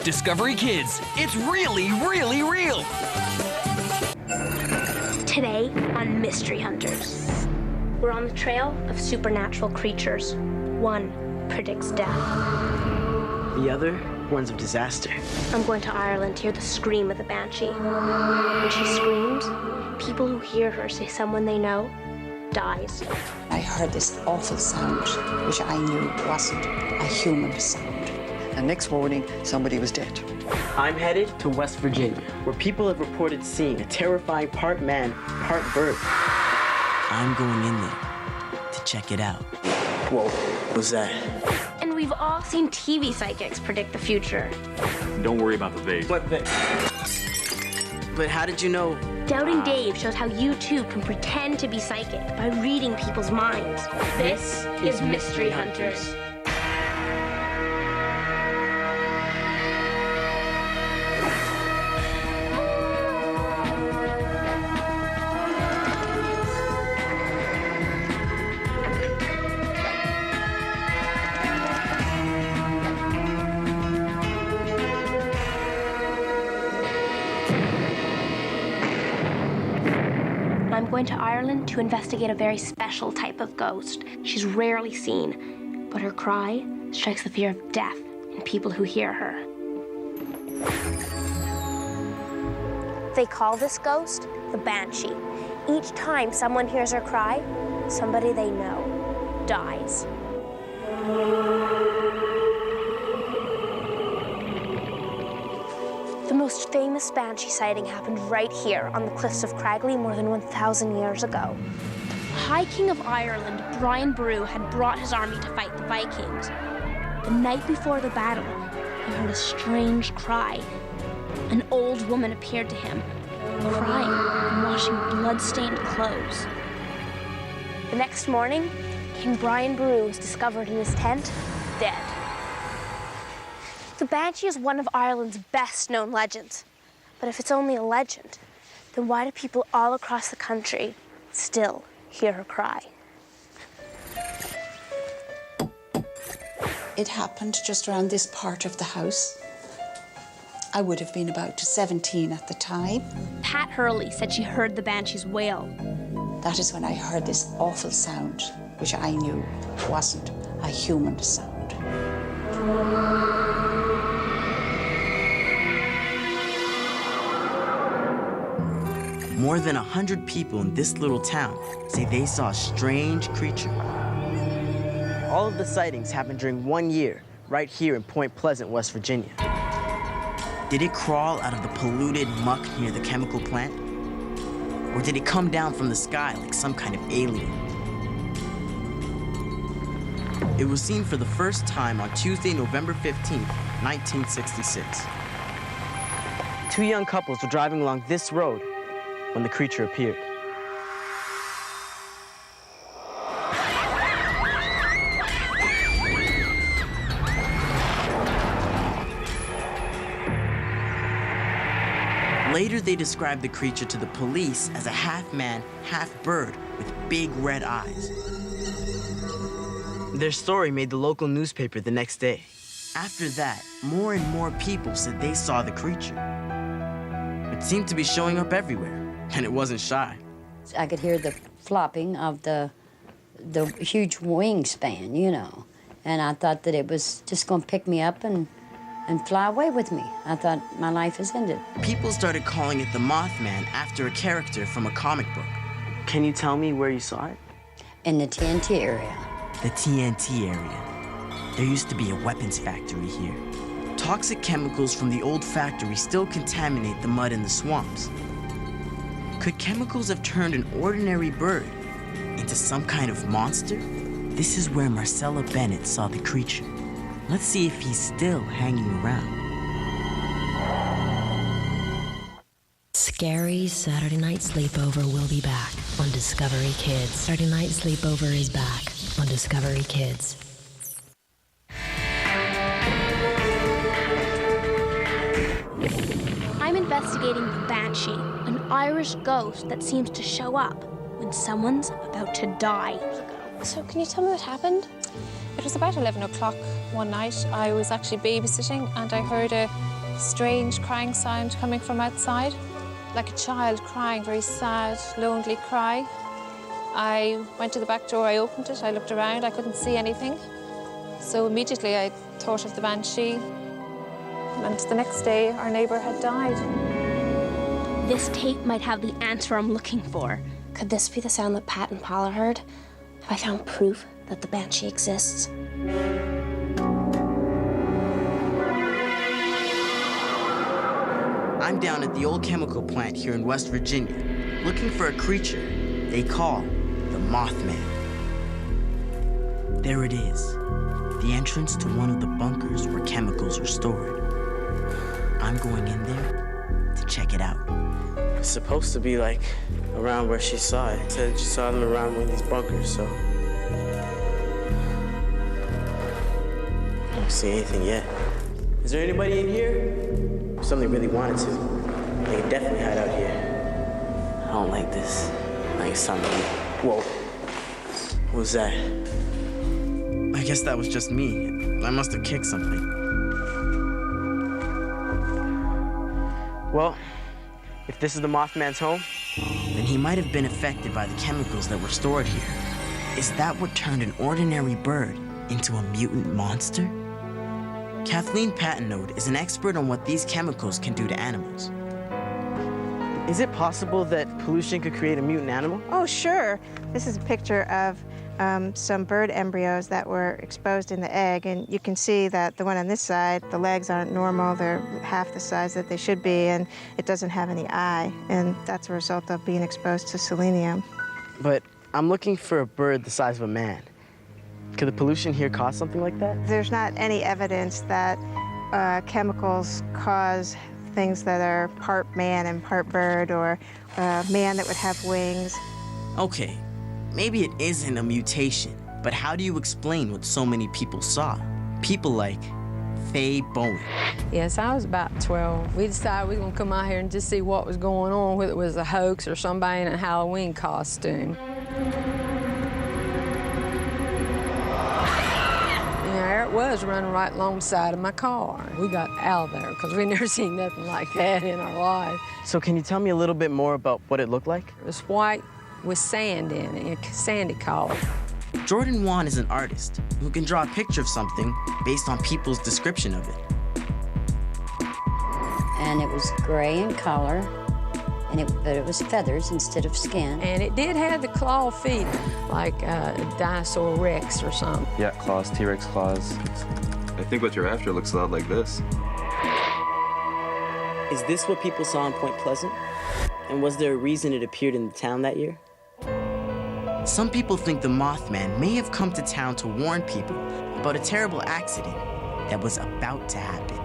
Discovery Kids, it's really, really real. Today on Mystery Hunters, we're on the trail of supernatural creatures. One predicts death. The other warns of disaster. I'm going to Ireland to hear the scream of the Banshee. When she screams, people who hear her say someone they know dies. I heard this awful sound, which I knew wasn't a human sound. And next morning, somebody was dead. I'm headed to West Virginia, where people have reported seeing a terrifying part man, part bird. I'm going in there to check it out. Whoa, what was that? And we've all seen TV psychics predict the future. Don't worry about the vase. But how did you know? Doubting Dave shows how you too can pretend to be psychic by reading people's minds. This is Mystery Hunters. I'm going to Ireland to investigate a very special type of ghost. She's rarely seen, but her cry strikes the fear of death in people who hear her. They call this ghost the Banshee. Each time someone hears her cry, somebody they know dies. The most famous Banshee sighting happened right here on the cliffs of Cragley more than 1,000 years ago. High King of Ireland, Brian Boru, had brought his army to fight the Vikings. The night before the battle, he heard a strange cry. An old woman appeared to him, crying and washing blood-stained clothes. The next morning, King Brian Boru was discovered in his tent, dead. The Banshee is one of Ireland's best-known legends. But if it's only a legend, then why do people all across the country still hear her cry? It happened just around this part of the house. I would have been about 17 at the time. Pat Hurley said she heard the Banshee's wail. That is when I heard this awful sound, which I knew wasn't a human sound. More than 100 people in this little town say they saw a strange creature. All of the sightings happened during 1 year, right here in Point Pleasant, West Virginia. Did it crawl out of the polluted muck near the chemical plant? Or did it come down from the sky like some kind of alien? It was seen for the first time on Tuesday, November 15th, 1966. Two young couples were driving along this road when the creature appeared. Later, they described the creature to the police as a half-man, half-bird with big red eyes. Their story made the local newspaper the next day. After that, more and more people said they saw the creature. It seemed to be showing up everywhere, and it wasn't shy. I could hear the flopping of the huge wingspan, you know, and I thought that it was just going to pick me up and fly away with me. I thought my life has ended. People started calling it the Mothman after a character from a comic book. Can you tell me where you saw it? In the TNT area. The TNT area. There used to be a weapons factory here. Toxic chemicals from the old factory still contaminate the mud in the swamps. Could chemicals have turned an ordinary bird into some kind of monster? This is where Marcella Bennett saw the creature. Let's see if he's still hanging around. Scary Saturday Night Sleepover will be back on Discovery Kids. Saturday Night Sleepover is back on Discovery Kids. I'm investigating the Banshee, an Irish ghost that seems to show up when someone's about to die. So can you tell me what happened? It was about 11 o'clock one night. I was actually babysitting and I heard a strange crying sound coming from outside, like a child crying, very sad, lonely cry. I went to the back door, I opened it, I looked around, I couldn't see anything. So immediately I thought of the Banshee. And the next day, our neighbour had died. This tape might have the answer I'm looking for. Could this be the sound that Pat and Paula heard? Have I found proof that the Banshee exists? I'm down at the old chemical plant here in West Virginia, looking for a creature they call the Mothman. There it is, the entrance to one of the bunkers where chemicals are stored. I'm going in there to check it out. It's supposed to be like around where she saw it. It said she saw them around one of these bunkers, so. I don't see anything yet. Is there anybody in here? If somebody really wanted to, they could definitely hide out here. I don't like this. Like something. Whoa. What was that? I guess that was just me. I must have kicked something. Well, if this is the Mothman's home, then he might have been affected by the chemicals that were stored here. Is that what turned an ordinary bird into a mutant monster? Kathleen Pattenode is an expert on what these chemicals can do to animals. is it possible that pollution could create a mutant animal? Oh, sure. This is a picture of some bird embryos that were exposed in the egg, and you can see that the one on this side, the legs aren't normal, they're half the size that they should be, and it doesn't have any eye, and that's a result of being exposed to selenium. But I'm looking for a bird the size of a man. Could the pollution here cause something like that? There's not any evidence that chemicals cause things that are part man and part bird, or man that would have wings. Okay, maybe it isn't a mutation, but how do you explain what so many people saw? People like Faye Bowen. Yes, I was about 12. We decided we were gonna come out here and just see what was going on, whether it was a hoax or somebody in a Halloween costume. There it was, running right alongside of my car. We got out of there because we never seen nothing like that in our life. So can you tell me a little bit more about what it looked like? It was white with sand in it, sandy color. Jordan Wan is an artist who can draw a picture of something based on people's description of it. And it was gray in color, and but it was feathers instead of skin. And it did have the claw feet, like a dinosaur Rex or something. Yeah, claws, T-Rex claws. I think what you're after looks a lot like this. Is this what people saw in Point Pleasant? And was there a reason it appeared in the town that year? Some people think the Mothman may have come to town to warn people about a terrible accident that was about to happen.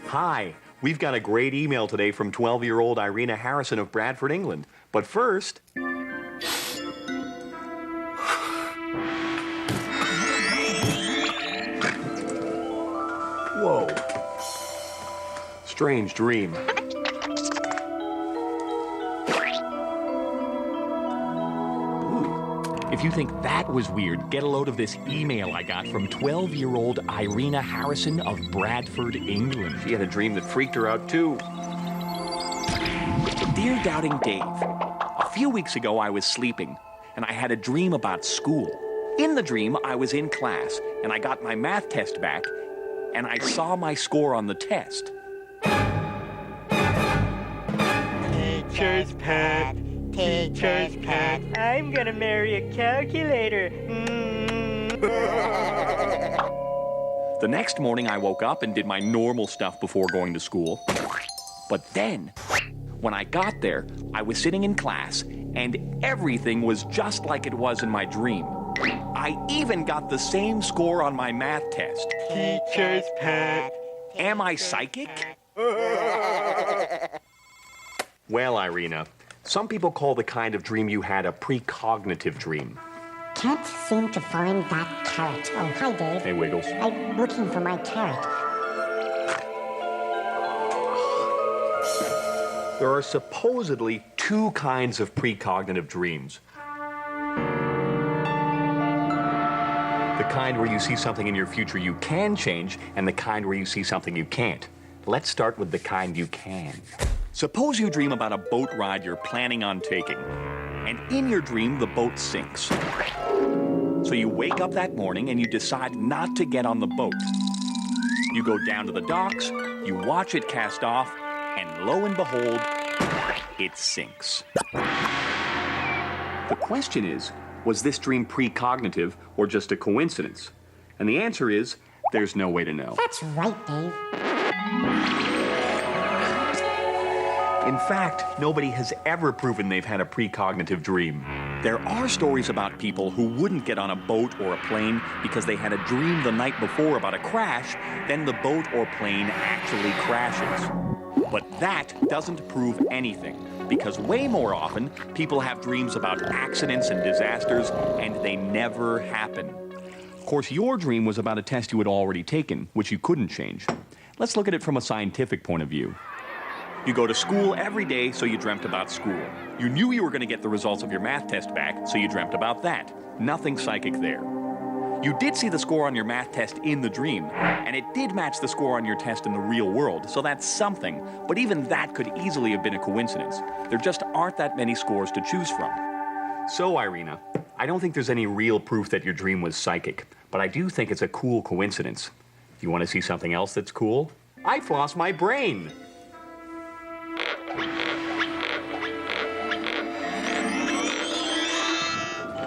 Hi, we've got a great email today from 12-year-old Irina Harrison of Bradford, England. But first... Whoa. Strange dream. If you think that was weird, get a load of this email I got from 12-year-old Irina Harrison of Bradford, England. She had a dream that freaked her out, too. Dear Doubting Dave, a few weeks ago I was sleeping, and I had a dream about school. In the dream, I was in class, and I got my math test back, and I saw my score on the test. Teacher's pet. Teacher's pet. I'm gonna marry a calculator. The next morning, I woke up and did my normal stuff before going to school. But then, when I got there, I was sitting in class, and everything was just like it was in my dream. I even got the same score on my math test. Teacher's pet. Am I psychic? Well, Irina, some people call the kind of dream you had a precognitive dream. Can't seem to find that carrot. Oh, hi, Dave. Hey, Wiggles. I'm looking for my carrot. There are supposedly two kinds of precognitive dreams. The kind where you see something in your future you can change, and the kind where you see something you can't. Let's start with the kind you can. Suppose you dream about a boat ride you're planning on taking, and in your dream, the boat sinks. So you wake up that morning and you decide not to get on the boat. You go down to the docks, you watch it cast off, and lo and behold, it sinks. The question is, was this dream precognitive or just a coincidence? And the answer is, there's no way to know. That's right, Dave. In fact, nobody has ever proven they've had a precognitive dream. There are stories about people who wouldn't get on a boat or a plane because they had a dream the night before about a crash, then the boat or plane actually crashes. But that doesn't prove anything, because way more often, people have dreams about accidents and disasters, and they never happen. Of course, your dream was about a test you had already taken, which you couldn't change. Let's look at it from a scientific point of view. You go to school every day, so you dreamt about school. You knew you were going to get the results of your math test back, so you dreamt about that. Nothing psychic there. You did see the score on your math test in the dream, and it did match the score on your test in the real world, so that's something, but even that could easily have been a coincidence. There just aren't that many scores to choose from. So, Irina, I don't think there's any real proof that your dream was psychic, but I do think it's a cool coincidence. You want to see something else that's cool? I floss my brain.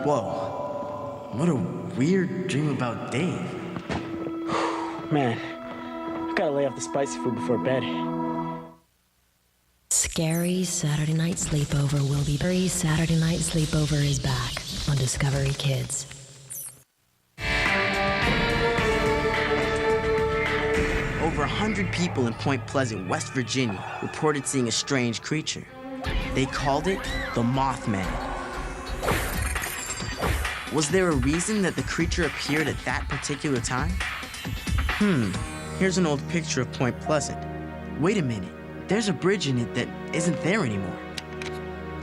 Whoa, what a weird dream about Dave. Man, I gotta lay off the spicy food before bed. Scary Saturday Night Sleepover will be. Scary Saturday Night Sleepover is back on Discovery Kids. Over 100 people in Point Pleasant, West Virginia, reported seeing a strange creature. They called it the Mothman. Was there a reason that the creature appeared at that particular time? Here's an old picture of Point Pleasant. Wait a minute, there's a bridge in it that isn't there anymore.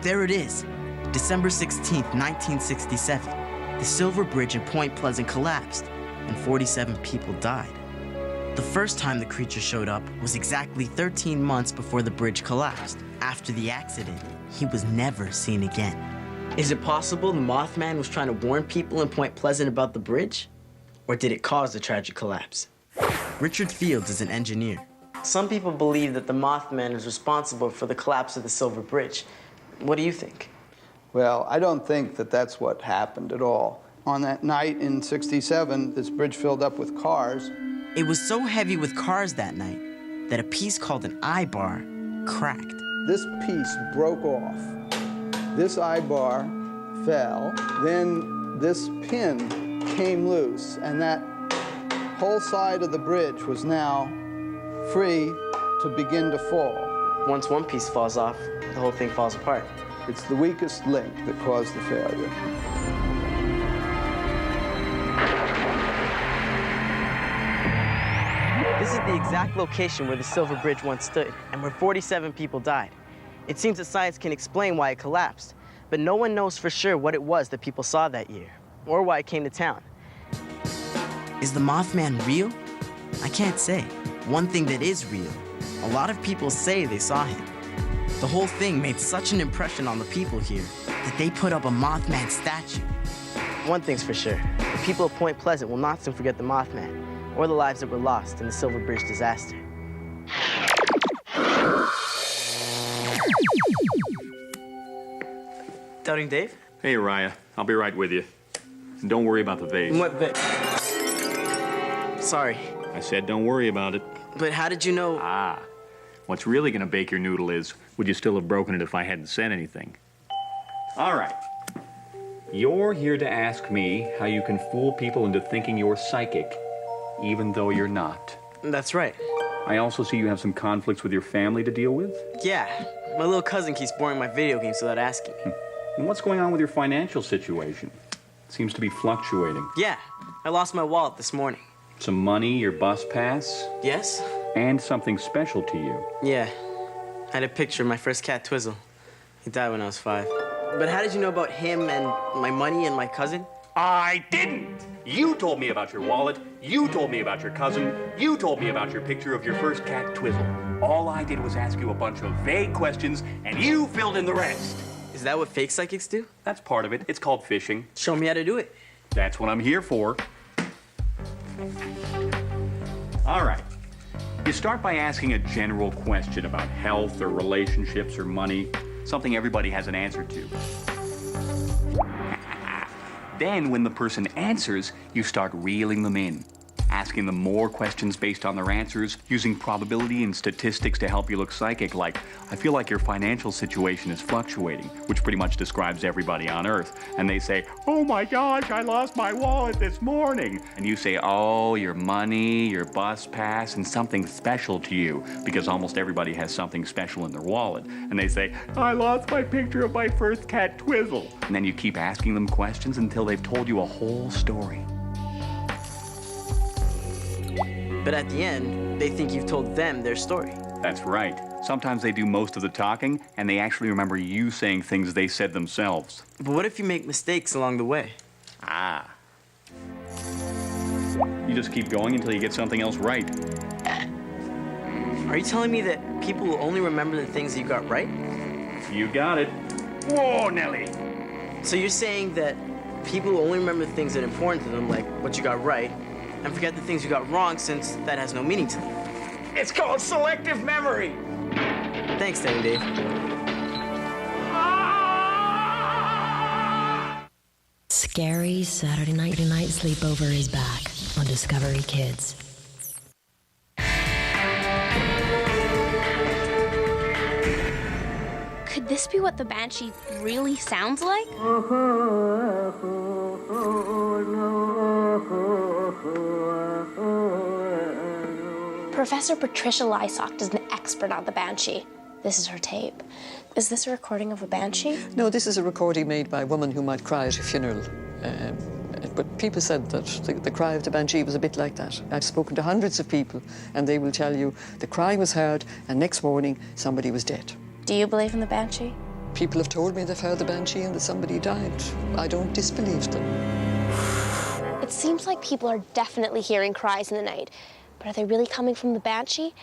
There it is, December 16th, 1967. The Silver Bridge in Point Pleasant collapsed, and 47 people died. The first time the creature showed up was exactly 13 months before the bridge collapsed. After the accident, he was never seen again. Is it possible the Mothman was trying to warn people in Point Pleasant about the bridge? Or did it cause the tragic collapse? Richard Fields is an engineer. Some people believe that the Mothman is responsible for the collapse of the Silver Bridge. What do you think? Well, I don't think that that's what happened at all. On that night in '67, this bridge filled up with cars. It was so heavy with cars that night that a piece called an eye-bar cracked. This piece broke off. This eye-bar fell. Then this pin came loose, and that whole side of the bridge was now free to begin to fall. Once one piece falls off, the whole thing falls apart. It's the weakest link that caused the failure. This is the exact location where the Silver Bridge once stood, and where 47 people died. It seems that science can explain why it collapsed, but no one knows for sure what it was that people saw that year, or why it came to town. Is the Mothman real? I can't say. One thing that is real, a lot of people say they saw him. The whole thing made such an impression on the people here that they put up a Mothman statue. One thing's for sure, the people of Point Pleasant will not soon forget the Mothman, or the lives that were lost in the Silver Bridge disaster. Doubting Dave? Hey, Raya, I'll be right with you. And don't worry about the vase. What vase? Sorry. I said don't worry about it. But how did you know? What's really gonna bake your noodle is, would you still have broken it if I hadn't said anything? All right. You're here to ask me how you can fool people into thinking you're psychic, even though you're not. That's right. I also see you have some conflicts with your family to deal with. Yeah, my little cousin keeps borrowing my video games without asking me. And what's going on with your financial situation? It seems to be fluctuating. Yeah, I lost my wallet this morning. Some money, your bus pass? Yes? And something special to you. Yeah, I had a picture of my first cat, Twizzle. He died when I was 5. But how did you know about him and my money and my cousin? I didn't. You told me about your wallet. You told me about your cousin. You told me about your picture of your first cat, Twizzle. All I did was ask you a bunch of vague questions, and you filled in the rest. Is that what fake psychics do? That's part of it. It's called fishing. Show me how to do it. That's what I'm here for. All right. You start by asking a general question about health or relationships or money, something everybody has an answer to. Then, when the person answers, you start reeling them in, asking them more questions based on their answers, using probability and statistics to help you look psychic, like, I feel like your financial situation is fluctuating, which pretty much describes everybody on Earth. And they say, oh my gosh, I lost my wallet this morning. And you say, oh, your money, your bus pass, and something special to you, because almost everybody has something special in their wallet. And they say, I lost my picture of my first cat, Twizzle. And then you keep asking them questions until they've told you a whole story. But at the end, they think you've told them their story. That's right. Sometimes they do most of the talking, and they actually remember you saying things they said themselves. But what if you make mistakes along the way? Ah. You just keep going until you get something else right. Are you telling me that people will only remember the things that you got right? You got it. Whoa, Nelly. So you're saying that people will only remember the things that are important to them, like what you got right, and forget the things you got wrong since that has no meaning to them. It's called selective memory. Thanks, Dan Dave. Scary Saturday night sleepover is back on Discovery Kids. Could this be what the Banshee really sounds like? Professor Patricia Lysock is an expert on the Banshee. This is her tape. Is this a recording of a Banshee? No, this is a recording made by a woman who might cry at a funeral. But people said that the cry of the Banshee was a bit like that. I've spoken to hundreds of people, and they will tell you the cry was heard, and next morning, somebody was dead. Do you believe in the Banshee? People have told me they've heard the Banshee and that somebody died. I don't disbelieve them. It seems like people are definitely hearing cries in the night. But are they really coming from the Banshee?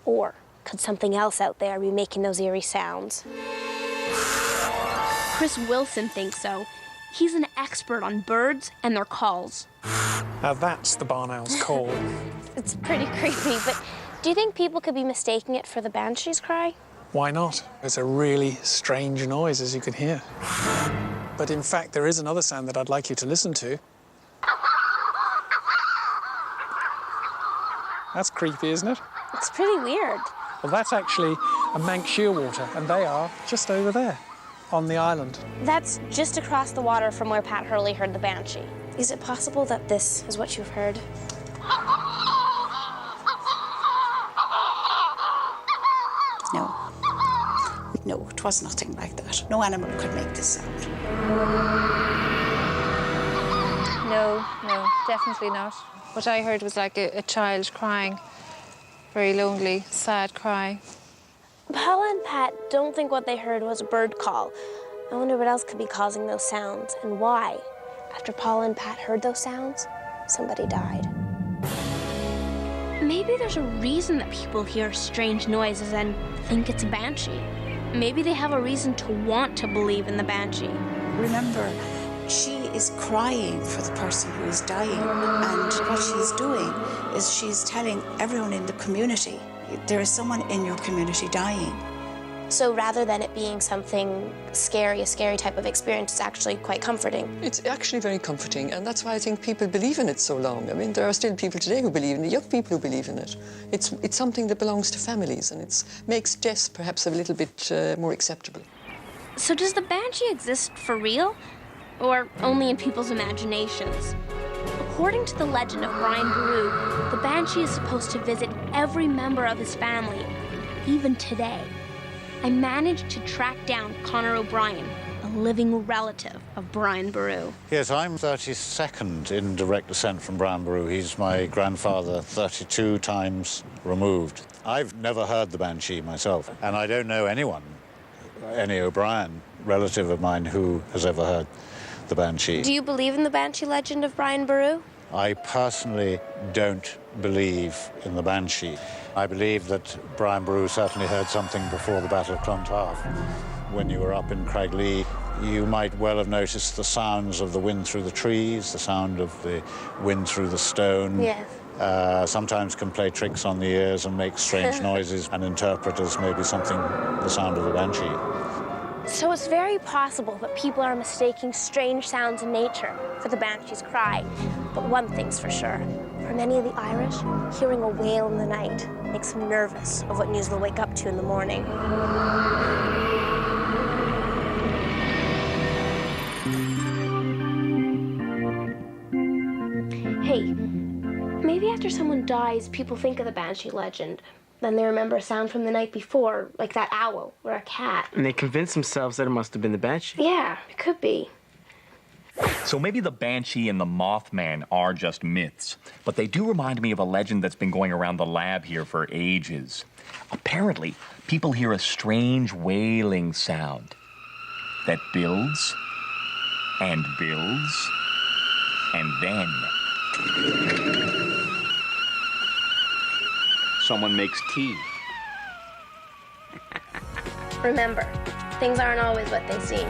Or could something else out there be making those eerie sounds? Chris Wilson thinks so. He's an expert on birds and their calls. Now that's the barn owl's call. It's pretty creepy, but do you think people could be mistaking it for the Banshee's cry? Why not? It's a really strange noise, as you can hear. But in fact, there is another sound that I'd like you to listen to. That's creepy, isn't it? It's pretty weird. Well, that's actually a Manx shearwater, and they are just over there on the island. That's just across the water from where Pat Hurley heard the Banshee. Is it possible that this is what you've heard? No. No, it was nothing like that. No animal could make this sound. No, definitely not. What I heard was like a child crying, very lonely, sad cry. Paula and Pat don't think what they heard was a bird call. I wonder what else could be causing those sounds and why. After Paula and Pat heard those sounds, somebody died. Maybe there's a reason that people hear strange noises and think it's a Banshee. Maybe they have a reason to want to believe in the Banshee. Remember, she is crying for the person who is dying, and what she's doing is she's telling everyone in the community, there is someone in your community dying. So rather than it being something scary, a scary type of experience, it's actually quite comforting. It's actually very comforting, and that's why I think people believe in it so long. I mean, there are still people today who believe in it, young people who believe in it. It's something that belongs to families, and it makes death perhaps a little bit more acceptable. So does the Banshee exist for real? Or only in people's imaginations? According to the legend of Brian Boru, the Banshee is supposed to visit every member of his family, even today. I managed to track down Connor O'Brien, a living relative of Brian Boru. Yes, I'm 32nd in direct descent from Brian Boru. He's my grandfather, 32 times removed. I've never heard the Banshee myself, and I don't know anyone, any O'Brien relative of mine, who has ever heard the Banshee. Do you believe in the Banshee legend of Brian Boru? I personally don't believe in the Banshee. I believe that Brian Boru certainly heard something before the Battle of Clontarf. When you were up in Craiglee, you might well have noticed the sounds of the wind through the trees, the sound of the wind through the stone. Yes. Sometimes can play tricks on the ears and make strange noises and interpret as maybe something the sound of the Banshee. So it's very possible that people are mistaking strange sounds in nature for the Banshee's cry. But one thing's for sure. For many of the Irish, hearing a wail in the night makes them nervous of what news they'll wake up to in the morning. Hey, maybe after someone dies, people think of the Banshee legend. Then they remember a sound from the night before, like that owl or a cat. And they convince themselves that it must have been the Banshee. Yeah, it could be. So maybe the Banshee and the Mothman are just myths, but they do remind me of a legend that's been going around the lab here for ages. Apparently, people hear a strange wailing sound that builds and builds and then someone makes tea. Remember, things aren't always what they seem.